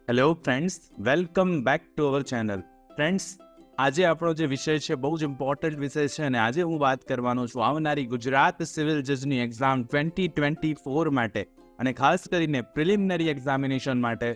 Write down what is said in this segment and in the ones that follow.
Hello friends, welcome back to our channel. Friends, આજે આપણો જે વિષય છે બહુ જ ઇમ્પોર્ટન્ટ વિષય છે અને આજે હું વાત કરવાનો છું આવનારી ગુજરાત સિવિલ જજની એક્ઝામ 2024 માટે અને ખાસ કરીને પ્રિલિમિનરી એક્ઝામિનેશન માટે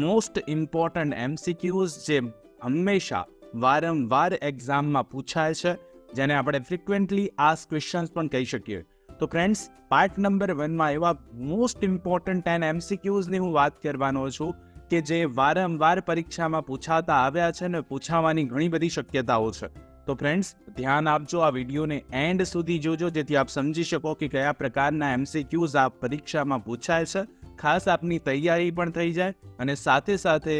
મોસ્ટ ઇમ્પોર્ટન્ટ MCQs જે હંમેશા વારંવાર એક્ઝામમાં પૂછાય છે, જેને આપણે ફ્રિક્વન્ટલી આસ્ક ક્વેશ્ચન્સ પણ કહી શકીએ. તો ફ્રેન્ડ્સ, પાર્ટ નંબર 1માં એવા મોસ્ટ ઇમ્પોર્ટન્ટ 10 MCQsની હું વાત કરવાનો છું કે જે વારંવાર પરીક્ષામાં પૂછાતા આવ્યા છે ને પૂછાવાની ઘણી બધી શક્યતાઓ છે. તો ફ્રેન્ડ્સ, ધ્યાન આપજો, આ વિડીયોને એન્ડ સુધી જોજો જેથી આપ સમજી શકો કે કયા પ્રકારના MCQs આ પરીક્ષામાં પૂછાય છે. ખાસ આપની તૈયારી પણ થઈ જાય અને સાથે સાથે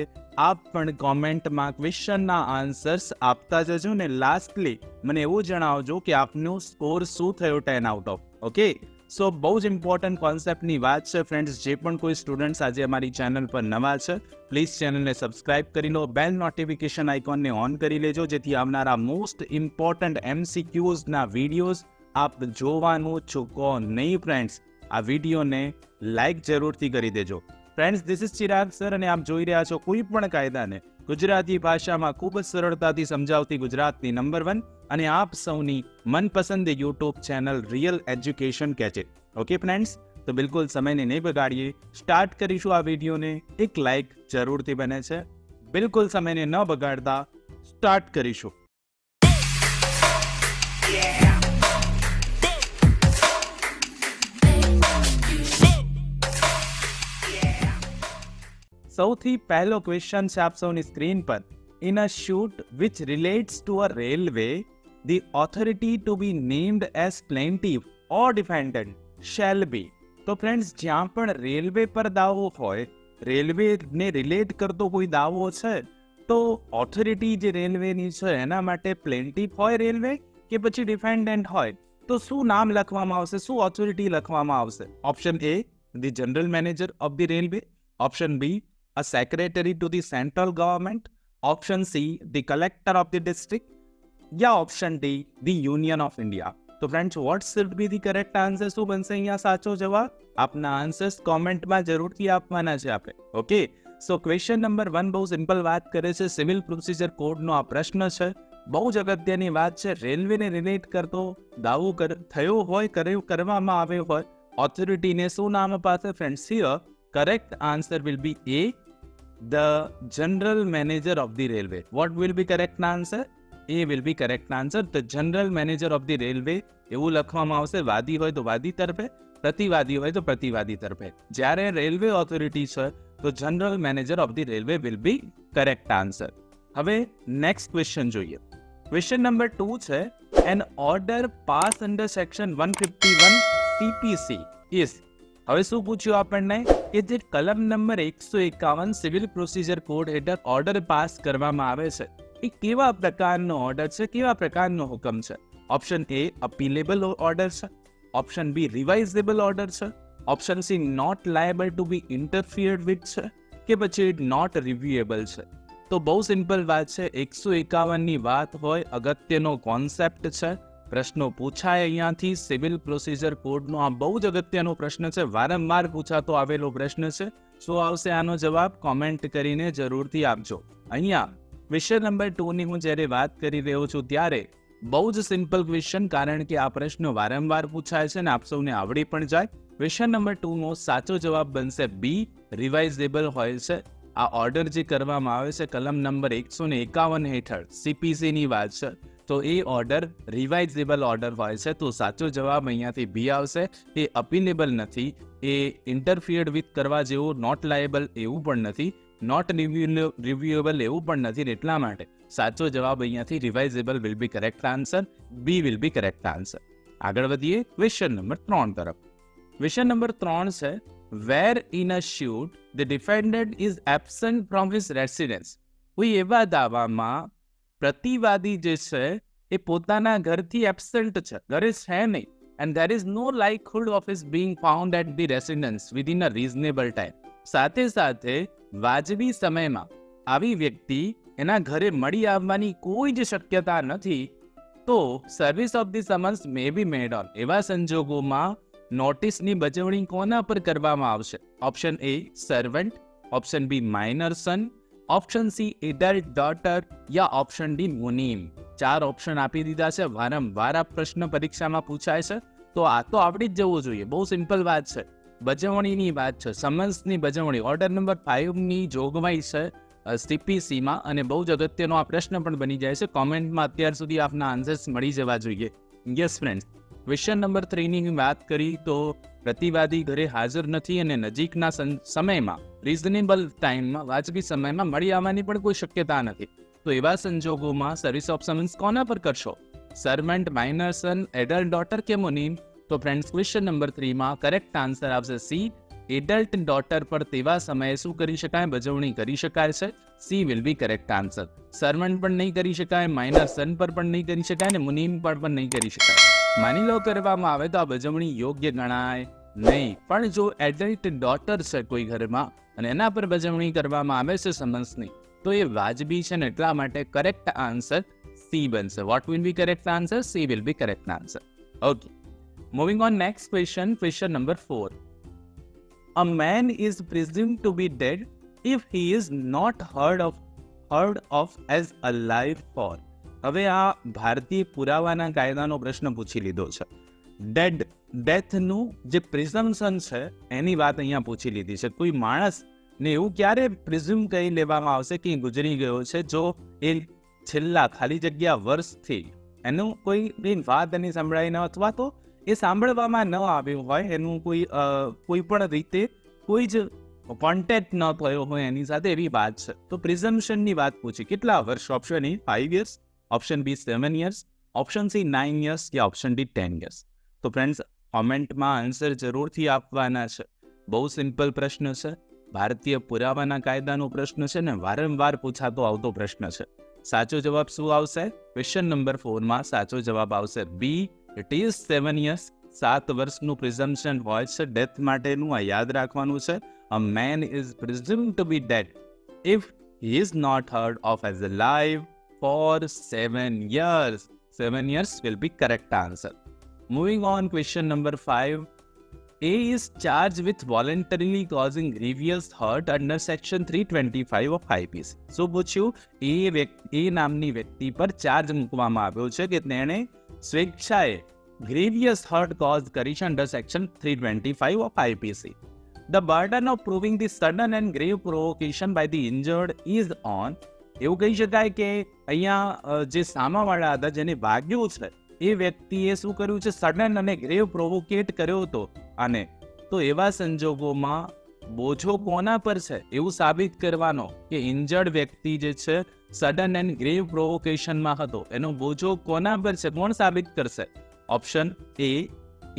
આપ પણ કોમેન્ટમાં ક્વેશ્ચનના આન્સર્સ આપતા જજો ને લાસ્ટલી મને એવું જણાવજો કે આપનો સ્કોર શું થયો 10 આઉટ ઓફ. ઓકે, સો બહુ જ ઇમ્પોર્ટન્ટ કોન્સેપ્ટની વાત છે ફ્રેન્ડ્સ. જે પણ કોઈ સ્ટુડન્ટ્સ આજે અમારી ચેનલ પર નવા છે, પ્લીઝ ચેનલને સબસ્ક્રાઇબ કરી લો, બેલ નોટિફિકેશન આઇકોનને ઓન કરી લેજો જેથી આવનારા મોસ્ટ ઇમ્પોર્ટન્ટ MCQsના વિડીયોઝ આપ જોવાનું ચૂકો નહીં. ફ્રેન્ડ્સ, આ વિડીયોને લાઇક જરૂરથી કરી દેજો. Friends, this is Chirag sir અને આપ જોઈ રહ્યા છો કોઈ પણ કાયદાને ગુજરાતી ભાષામાં ખૂબ જ સરળતાથી સમજાવતી ગુજરાતની નંબર 1 અને આપ સૌની મનપસંદ યુટ્યુબ ચેનલ રિયલ એજ્યુકેશન કેચેટ. ઓકે ફ્રેન્ડ્સ, તો બિલકુલ સમયને નહીં બગાડીએ, સ્ટાર્ટ કરીશું આ વિડીયોને. એક લાઇક જરૂરથી બને છે, બિલકુલ સમયને ન બગાડતા સ્ટાર્ટ કરીશું. સૌથી પહેલો ક્વેશ્ચન છે આપ સૌની સ્ક્રીન પર. In a shoot which relates to a railway, the authority to be named as plaintiff or defendant shall be. તો ફ્રેન્ડ્સ, જ્યાં પણ રેલવે પર દાવો હોય, રેલવેને રિલેટ કરતો કોઈ દાવો છે, તો ઓથોરિટી જે રેલવેની છે એના માટે પ્લેન્ટિફ હોય રેલવે કે પછી ડિફેન્ડન્ટ હોય, તો શું નામ લખવામાં આવશે, શું ઓથોરિટી લખવામાં આવશે? Option A, the general manager of the railway. Option B, a secretary to the central government. Option C, the collector of the district. या option D, the union of India. તો friends, what should be the correct answer? શું બનશે અહીંયા સાચો જવાબ? આપના answers કોમેન્ટમાં જરૂરથી આપવાના છે આપણે. ઓકે, સો ક્વેશ્ચન નંબર 1 બહુ સિમ્પલ વાત કરે છે, સિવિલ પ્રોસિજર કોડનો આ પ્રશ્ન છે. બહુ જ અગત્યની વાત છે. રેલવેને રિલેટ કરતો દાવો થયો હોય, કરવામાં આવ્યો હોય, ઓથોરિટીને શું નામ અપાશે? Friends, here correct answer will be A, the general manager of the railway. What will be correct answer? A will be correct answer. The general manager of the railway એવું લખવામાં આવશે. વાદી હોય તો વાદી તરફે, પ્રતિવાદી હોય તો પ્રતિવાદી તરફે. જ્યારે રેલવે ઓથોરિટી છે તો general manager of the railway will be correct answer. હવે નેક્સ્ટ ક્વેશ્ચન જોઈએ. ક્વેશ્ચન નંબર 2 છે, an order pass under section 151 TPC is. હવે શું પૂછ્યું આપણને કે જે કલમ નંબર 151 સિવિલ પ્રોસિજર કોડ હેઠળ ઓર્ડર પાસ કરવામાં આવે છે એ કેવા પ્રકારનો ઓર્ડર છે, કેવા પ્રકારનો હુકમ છે? ઓપ્શન એ, અપીલેબલ ઓર્ડર છે. ઓપ્શન બી, રિવાઇઝેબલ ઓર્ડર છે. Option C, not liable to be interfered with છે કે પછી નોટ રિવ્યુએબલ છે. તો બહુ સિમ્પલ વાત છે. 151ની વાત હોય, અગત્યનો કોન્સેપ્ટ છે, પ્રશ્નો પૂછાય અહીંયાથી. સિવિલ પ્રોસિજર કોડનો આ બહુ જ અગત્યનો પ્રશ્ન છે, વારંવાર પૂછાતો આવેલો પ્રશ્ન છે. શું આવશે આનો જવાબ? કોમેન્ટ કરીને જરૂરથી આપજો. અહીંયા ક્વેશ્ચન નંબર 2ની હું જ્યારે વાત કરી રહ્યો છું ત્યારે બહુ જ સિમ્પલ ક્વેશ્ચન, કારણ કે આ પ્રશ્ન વારંવાર પૂછાય છે અને આપ સૌને આવડી પણ જાય. ક્વેશ્ચન નંબર 2નો સાચો જવાબ બનશે બી, રિવાઇઝેબલ હોય છે. આ ઓર્ડર જે કરવામાં આવે છે કલમ નંબર 151 હેઠળ CPCની વાત છે, તો એ ઓર્ડર રિવાઇઝેબલ ઓર્ડર હોય છે. તો સાચો જવાબ અહીંયાથી બી આવશે. એ અપીલેબલ નથી, એ ઇન્ટરફિયર્ડ વિથ કરવા જેવું, નોટ લાયેબલ એવું પણ નથી, નોટ રિવ્યુએબલ એવું પણ નથી. એટલા માટે સાચો જવાબ અહીંયાથી revisable will be correct answer. B will be correct answer. આગળ વધીએ ક્વેશ્ચન નંબર 3 તરફ. ક્વેશ્ચન નંબર 3 છે, where in a suit the defendant is absent from his residence. કોઈ એવા દાવામાં પ્રતિવાદી જે છે એ પોતાના ઘરથી એબસન્ટ છે, ઘરે છે નહીં, and there is no likelihood of his being found at the residence within a reasonable time. સાથે સાથે વાજબી સમયમાં આવી વ્યક્તિ એના ઘરે મળી આવવાની કોઈ જ શક્યતા નથી, તો service of the summons may be made on. એવા સંજોગોમાં નોટિસની બજવણી કોના પર કરવામાં આવશે? Option A, servant. Option B minor son, option C adult daughter या ऑप्शन डी मुनीम। 4 ऑप्शन આપી દીધા છે, વારંવાર આ પ્રશ્ન પરીક્ષામાં પૂછાય છે, તો આ તો આવડી જ જવું જોઈએ. બહુ સિમ્પલ વાત છે, બજવણીની વાત છે, સમન્સની બજવણી. ઓર્ડર નંબર 5 ની જોગવાઈ છે CPC માં, અને બહુ જ અગત્યનો આ પ્રશ્ન પણ બની જાય છે. કોમેન્ટમાં અત્યાર સુધી આપના આન્સર્સ મળી જવા જોઈએ. યસ ફ્રેન્ડ્સ, ક્વેશ્ચન નંબર 3 ની વાત કરી તો પ્રતિવાદી ઘરે હાજર નથી અને નજીકના સમયમાં રિઝનેબલ ટાઈમમાં, વાજબી સમયમાં મળી આવવાની પણ કોઈ શક્યતા નથી. તો એવા સંજોગોમાં સર્વિસ ઓફ સમન્સ કોના પર કરશો? સર્વન્ટ, માઇનર સન, એડલ્ટ ડોટર કે મુનીમ? તો ફ્રેન્ડ્સ, ક્વેશ્ચન નંબર 3 માં કરેક્ટ આન્સર આવશે સી, એડલ્ટ ડોટર પર તેવા સમયે શું કરી શકાય? બજવણી કરી શકાય છે. She will be correct answer. Servant પણ નહીં કરી શકાય, માઇનર સન પર પણ નહીં કરી શકાય, અને મુનીમ પર પણ નહીં કરી શકાય. માની લો કરવામાં આવે તો આ બજવણી યોગ્ય ગણાય નહીં. પણ જો એડલ્ટ ડોટર છે કોઈ ઘરમાં અને એના પર બજવણી કરવામાં આવે છે સમન્સની, તો એ વાજબી છે ને, એટલા માટે કરેક્ટ આન્સર સી બનશે. What will be correct answer? She will be correct answer. Okay, moving on next question. Question number 4. A man is presumed to be dead if he is not heard of as alive for. હવે આ ભારતીય પુરાવાના કાયદાનો પ્રશ્ન પૂછી લીધો છે. ડેથનું જે પ્રિઝમ્પશન છે એની વાત અહીંયા પૂછી લીધી છે. કોઈ માણસને એવું ક્યારે પ્રિઝ્યુમ કરી લેવામાં આવશે કે ગુજરી ગયો છે જો એ છેલ્લા ખાલી જગ્યા વર્ષથી એનું કોઈ વાત એની સંભળાઈ ન, અથવા તો એ સાંભળવામાં ન આવ્યું હોય, એનું કોઈ પણ રીતે કોઈ જ કોન્ટેક્ટ ન થયો હોય એની સાથે, એવી વાત છે. તો પ્રિઝમ્પશનની વાત પૂછી. કેટલા વર્ષ? Option A 5 years, option B 7 years, option C 9 years કે ઓપ્શન ડી 10 years. તો ફ્રેન્ડ્સ, કોમેન્ટમાં આન્સર જરૂરથી આપવાના છે. બહુ સિમ્પલ પ્રશ્ન છે, ભારતીય પુરાવાના કાયદાનો પ્રશ્ન છે ને, વારંવાર પૂછાતો આવતો પ્રશ્ન છે. સાચો જવાબ શું આવશે? ક્વેશ્ચન નંબર 4 માં સાચો જવાબ આવશે બી, ઇટ ઇઝ 7 years. 7 વર્ષનું પ્રિઝમ્પશન હોય છે ડેથ માટેનું, આ યાદ રાખવાનું છે. A man is presumed to be dead if he is not heard of as alive for 7 years. 7 years will be correct answer. Moving on, question number 5. A is charged with voluntarily causing grievous hurt under section 325 of IPC. So પૂછ્યું, એ નામની વ્યક્તિ પર charge મૂકવામાં આવ્યો છે કે તેણે સ્વેચ્છાએ grievous hurt caused કરી છે under section 325 of IPC. The burden of proving the sudden and grave provocation by the injured is on. એવું કહી શકાય કે અહીંયા જે સામાવાળા હતા, જેને વાગ્યું છે, એ વ્યક્તિએ શું કર્યું છે? સડન અને ગ્રેવ પ્રોવોકેટ કર્યો હતો. અને તો એવા સંજોગોમાં બોજો કોના પર છે એવું સાબિત કરવાનો કે ઇન્જર્ડ વ્યક્તિ જે છે સડન એન્ડ ગ્રેવ પ્રોવોકેશનમાં હતો, એનો બોજો કોના પર છે? કોણ સાબિત કરશે? ઓપ્શન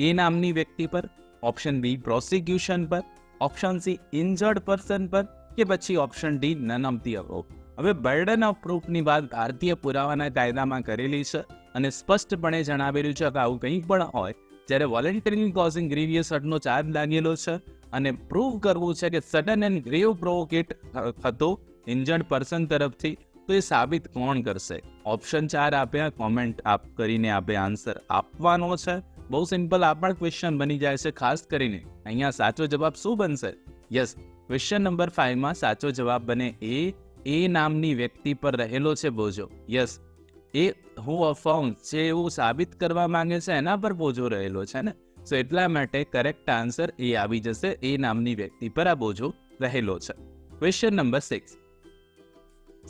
એ નામની વ્યક્તિ પર, ઓપ્શન બી પ્રોસિક્યુશન પર, ઓપ્શન સી ઇન્જર્ડ પર્સન પર, કે પછી option D none of the above. હવે બર્ડન ઓફ પ્રૂફની વાત ભારતીય પુરાવાના કાયદામાં કરેલી છે અને સ્પષ્ટપણે જણાવેલું છે કે આવું કંઈ પણ હોય, જ્યારે વોલન્ટરી કોઝિંગ ગ્રીવિયસ હર્ટનો ચાર્જ લાગેલો છે અને પ્રૂવ કરવું છે કે સડન એન્ડ ગ્રેવ પ્રોવોકેટ હતો ઇન્જર્ડ પર્સન તરફથી, તો એ સાબિત કોણ કરશે? ઓપ્શન 4 આપ્યા, કોમેન્ટ કરીને આપે આન્સર આપવાનો છે. બહુ સિમ્પલ આ પણ ક્વેશ્ચન બની જાય છે. ખાસ કરીને અહીંયા સાચો જવાબ શું બનશે? યસ, ક્વેશ્ચન નંબર 5 માં સાચો જવાબ બને એ નામની વ્યક્તિ પર રહેલો છે બોજો. યસ, એ હું અફાઉન્ડ છે એવું સાબિત કરવા માંગે છે, એના પર બોજો રહેલો છે ને, સો એટલા માટે કરેક્ટ આન્સર એ આવી જશે, એ નામની વ્યક્તિ પર આ બોજો રહેલો છે. Question number 6.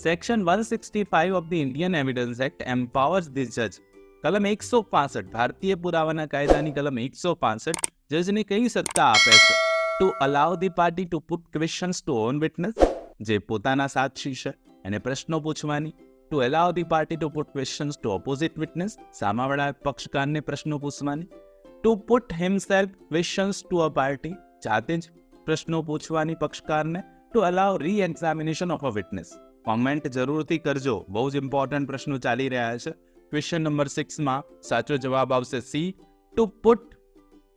Section 165 of the Indian Evidence Act empowers the જજ. કલમ 165 ભારતીય પુરાવાના કાયદાની કલમ 165 જજને કઈ સત્તા આપે છે? To allow the party to put questions to own witness, જે પોતાના સાક્ષી છે એને પ્રશ્નો પૂછવાની. To allow the party to put questions to opposite witness, સામાવાળા પક્ષકારને પ્રશ્નો પૂછવાની. To put himself questions to a party, જાતે જ પ્રશ્નો પૂછવાની પક્ષકારને. To allow re examination of a witness. Comment જરૂરથી કરજો, બહુ જ ઇમ્પોર્ટન્ટ પ્રશ્નો ચાલી રહ્યા છે. ક્વેશ્ચન નંબર 6 માં સાચો જવાબ આવશે C, two put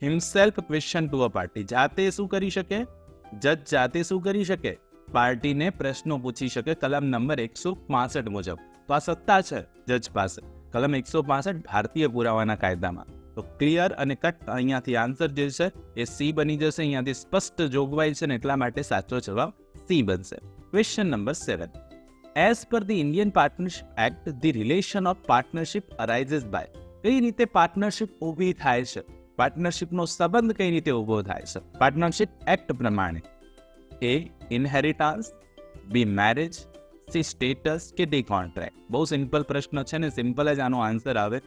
himself question two a party. જાતે શું કરી શકે? જજ જાતે શું કરી શકે? પાર્ટીને પ્રશ્નો પૂછી શકે કલમ નંબર 165 મુજબ. તો આ સત્તા છે જજ પાસે, કલમ 165 ભારતીય પુરાવાના કાયદામાં. તો ક્લિયર અને કટ અહીંયાથી આન્સર જે છે એ સી બની જશે. અહીંયાથી સ્પષ્ટ જોગવાઈ છે ને, એટલા માટે સાચો જવાબ સી બનશે. Question number 7. As per the Indian Partnership Act the relation of partnership arises by. કઈ રીતે પાર્ટનરશિપ ઊભી થાય છે, પાર્ટનરશિપનો સંબંધ કઈ રીતે ઊભો થાય છે પાર્ટનરશિપ એક્ટ પ્રમાણે? એ ઇનહેરિટન્સ, બી મેરેજ, સી સ્ટેટસ કે ડી કોન્ટ્રાક્ટ. બહુ સિમ્પલ પ્રશ્ન છે ને, સિમ્પલ જ આનો આન્સર આવે.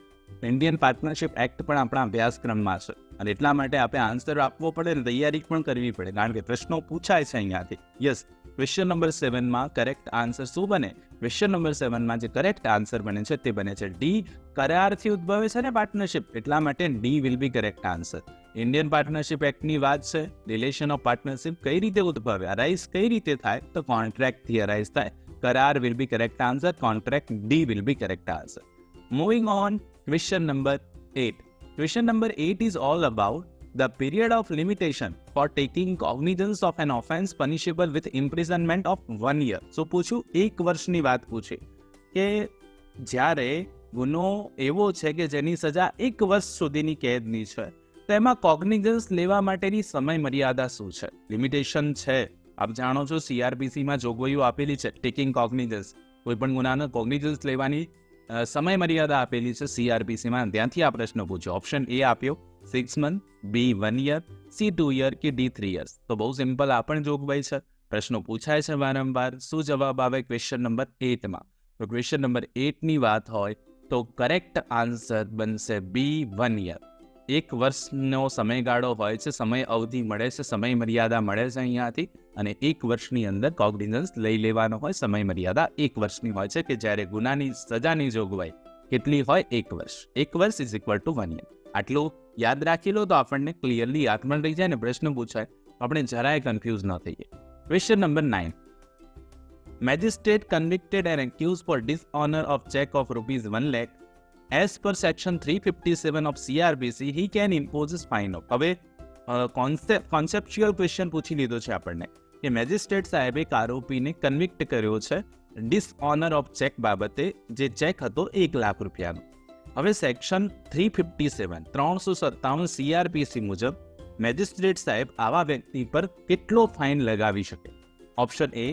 ઇન્ડિયન પાર્ટનરશિપ એક્ટ પણ આપણા અભ્યાસક્રમમાં છે અને એટલા માટે આપણે આન્સર આપવો પડે ને તૈયારી પણ કરવી પડે, કારણ કે પ્રશ્નો પૂછાય છે અહીંયાથી. યસ, ક્વેશ્ચન નંબર 7માં કરેક્ટ આન્સર શું બને? ક્વેશ્ચન નંબર 7માં જે કરેક્ટ આન્સર બને છે તે બને છે ડી. કરારથી ઉદ્ભવે છે ને પાર્ટનરશિપ, એટલા માટે D will be correct answer. Indian Partnership એક્ટની વાત છે. રિલેશન ઓફ પાર્ટનરશિપ કઈ રીતે ઉદ્ભવે, અરાઇઝ કઈ રીતે થાય? તો કોન્ટ્રાક્ટથી અરાઇઝ થાય. કરાર will be correct answer, contract D will be correct answer. Moving on, question number 8. Question number 8 is all about the period of limitation for taking cognizance of an offence punishable with imprisonment of 1 year. So પૂછું, 1 વર્ષની વાત પૂછી કે જ્યારે ગુનો એવો છે કે જેની સજા 1 વર્ષ સુધીની કેદની છે, તો એમાં કોગ્નિઝન્સ લેવા માટેની સમય મર્યાદા શું છે? લિમિટેશન છે, આપ જાણો છો CRPCમાં જોગવાઈઓ આપેલી છે. ટેકિંગ કોગ્નિઝન્સ, કોઈ પણ ગુનાનો કોગ્નિઝન્સ લેવાની સમય મર્યાદા આપેલી છે CRPCમાં, ત્યાંથી આ પ્રશ્ન પૂછ્યો. ઓપ્શન એ આપ્યો 6 month, બી 1 year, સી 2 year કે ડી 3 years. તો બહુ સિમ્પલ આ પણ જોગવાઈ છે. પ્રશ્નો પૂછાય છે વારંવાર. શું જવાબ આવે ક્વેશ્ચન નંબર 8માં? તો ક્વેશ્ચન નંબર 8ની વાત હોય તો કરેક્ટ આન્સર બનશે બી 1 year. 1 વર્ષનો સમયગાળો હોય છે, સમય અવધિ મળે છે, સમય મર્યાદા મળે છે અહીંયાથી, અને 1 વર્ષની અંદર કોગ્નિઝન્સ લઈ લેવાનો હોય. સમય મર્યાદા 1 વર્ષની હોય છે કે જ્યારે ગુનાની સજાની જોગવાઈ કેટલી હોય? 1 વર્ષ. 1 વર્ષ ઇઝ ઇક્વલ ટુ 1 year. આટલું યાદ રાખી લો તો આપણને ક્લિયરલી યાદ પણ રહી જાય ને, પ્રશ્ન પૂછાય આપણે જરાય કન્ફ્યુઝ ન થઈએ. Question number 9. Magistrate convicted and accuse for dishonour of cheque of ₹1 lakh. As per section 357 of CRPC, he can impose a fine of. હવે કોન્સેપ્ચ્યુઅલ ક્વેશ્ચન પૂછી લીધો છે આપણને કે મેજિસ્ટ્રેટ સાહેબે એક આરોપીને કન્વિક્ટ કર્યો છે ડિસઓનર ઓફ ચેક બાબતે, જે ચેક હતો ₹1 લાખ. હવે સેક્શન 357 CRPC મુજબ મેજિસ્ટ્રેટ સાહેબ આવા વ્યક્તિ પર કેટલો ફાઇન લગાવી શકે? ઓપ્શન એ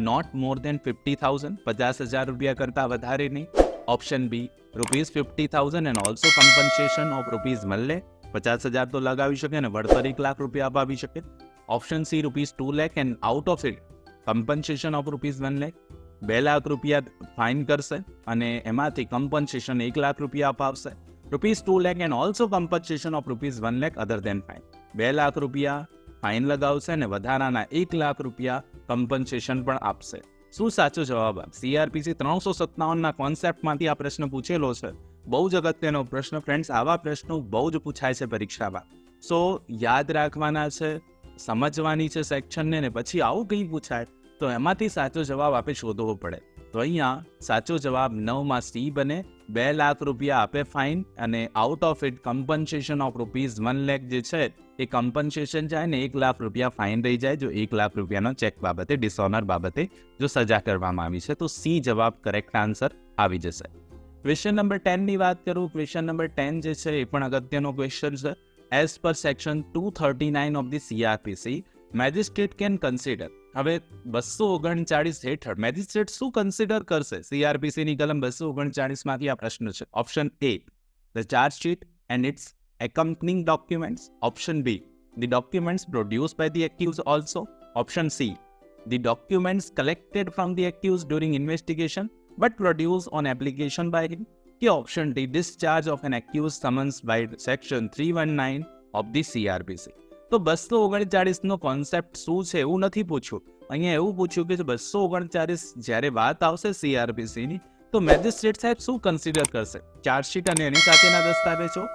નોટ મોર દેન 50,000, ₹50,000 કરતાં વધારે નહીં. Option B ₹50,000 and also compensation of ₹1 lakh. 50,000 તો લગાવી શકે અને વળતર ₹1 લાખ અપાવી શકે. Option C ₹2 lakh and out of it compensation of ₹1 lakh. ₹2 lakh fine કરશે અને એમાંથી કમ્પન્સેશન ₹1 લાખ અપાવશે. ₹2 lakh and also compensation of ₹1 lakh other than fine. ₹2 lakh fine લગાવશે અને વધારાના ₹1 લાખ કમ્પન્સેશન પણ આપશે. શું સાચો જવાબ? CRPC 357ના કોન્સેપ્ટમાંથી આ પ્રશ્ન પૂછેલો છે. બહુ જ અગત્યનો પ્રશ્ન ફ્રેન્ડ્સ. આવા પ્રશ્નો બહુ જ પૂછાય છે પરીક્ષામાં. સો યાદ રાખવાના છે, સમજવાની છે સેક્શનને, ને પછી આવું કંઈ પૂછાય તો એમાંથી સાચો જવાબ આપણે શોધવો પડે. તો અહીંયા સાચો જવાબ 9માં સી બને. ₹2 લાખ આપે ફાઇન અને out of it compensation of ₹1 lakh જે છે એ કમ્પન્સેશન જાય ને ₹1 લાખ ફાઇન રહી જાય જો ₹1 લાખનો ચેક બાબતે, ડિસઓનર બાબતે જો સજા કરવામાં આવી છે. તો સી જવાબ કરેક્ટ આન્સર આવી જશે. ક્વેશ્ચન નંબર 10ની વાત કરું. ક્વેશ્ચન નંબર 10 જે છે એ પણ અગત્યનો ક્વેશ્ચન છે. As per section 239 of the CRPC, magistrate can consider. હવે 239 હેઠળ મેજિસ્ટ્રેટ શું કન્સિડર કરશે? CRPCની કલમ 239માંથી આ પ્રશ્ન છે. Option A the chargesheet and its accompanying documents. Option B, the documents produced by the accused also. Option C, the documents collected from the accused during investigation but produced on application by him. કે option D, discharge of an accused summons by section 319 of the CRPC. તો 239નો concept શું છે એવું નથી પૂછ્યું. અહીંયા એવું પૂછ્યું કે 239 જ્યારે વાત આવશે CRPCની તો મેજિસ્ટ્રેટ સાહેબ શું કન્સિડર કરશે? ચાર્જશીટ અને એની સાથેના દસ્તાવેજો,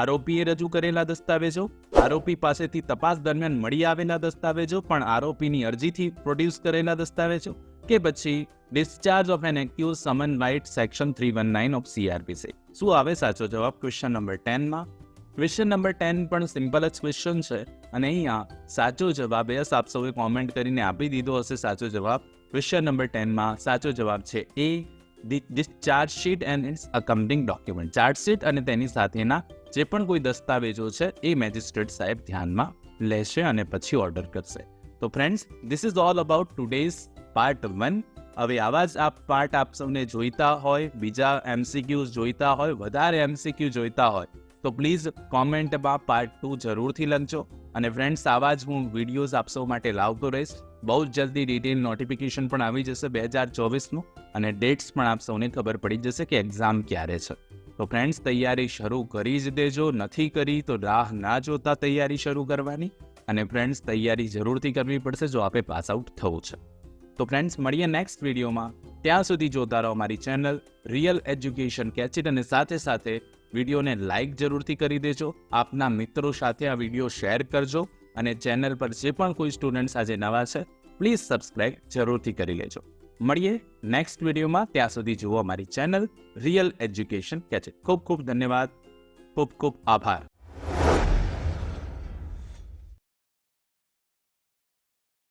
આરોપીએ રજૂ કરેલા દસ્તાવેજો, આરોપી પાસેથી તપાસ દરમિયાન મળી આવેલા દસ્તાવેજો, પણ આરોપીની અરજીથી પ્રોડ્યુસ કરેલા દસ્તાવેજો, કે પછી discharge of an accuse summon by section 319 of CRPC. શું આવે સાચો જવાબ ક્વેશ્ચન નંબર 10માં? ક્વેશ્ચન નંબર 10 પણ સિમ્પલ જ ક્વેશ્ચન છે અને અહીંયા સાચો જવાબ યસ આપ સૌએ કોમેન્ટ કરીને આપી દીધો હશે સાચો જવાબ. ક્વેશ્ચન નંબર 10માં સાચો જવાબ છે A the chargesheet and its accompanying document. Chargesheet અને તેની સાથેના જે પણ કોઈ દસ્તાવેજો છે એ મેજિસ્ટ્રેટ સાહેબ ધ્યાનમાં લેશે અને પછી ઓર્ડર કરશે. તો friends, this is all about today's part 1. હવે આવા જ આ પાર્ટ આપ સૌને જોઈતા હોય, બીજા MCQs જોઈતા હોય, વધારે MCQ જોઈતા હોય તો પ્લીઝ કોમેન્ટમાં પાર્ટ 2 જરૂરથી લખજો. અને ફ્રેન્ડ્સ, આવા જ હું વિડીયોઝ આપ સૌ માટે લાવતો રહીશ. બહુ જ જલ્દી ડિટેલ નોટિફિકેશન પણ આવી જશે 2024નું, અને ડેટ્સ પણ આપ સૌને ખબર પડી જશે કે એક્ઝામ ક્યારે છે. તો ફ્રેન્ડ્સ, તૈયારી શરૂ કરી જ દેજો. નથી કરી તો રાહ ના જોતા તૈયારી શરૂ કરવાની. અને ફ્રેન્ડ્સ, તૈયારી જરૂરથી કરવી પડશે જો આપે પાસ આઉટ થવું છે. તો ફ્રેન્ડ્સ, મળીએ નેક્સ્ટ વિડીયોમાં. ત્યાં સુધી જોતા રહો મારી channel real education catch it, અને સાથે સાથે વિડીયોને લાઇક જરૂરથી કરી દેજો. આપના મિત્રો સાથે આ વિડીયો શેર કરજો, અને ચેનલ પર જે પણ કોઈ સ્ટુડન્ટ્સ આજે નવા છે પ્લીઝ સબસ્ક્રાઇબ જરૂરથી કરી લેજો. મળીએ નેક્સ્ટ વિડીયોમાં. ત્યાં સુધી જુઓ મારી channel real education catch it. ખૂબ ખૂબ ધન્યવાદ. ખૂબ ખૂબ આભાર.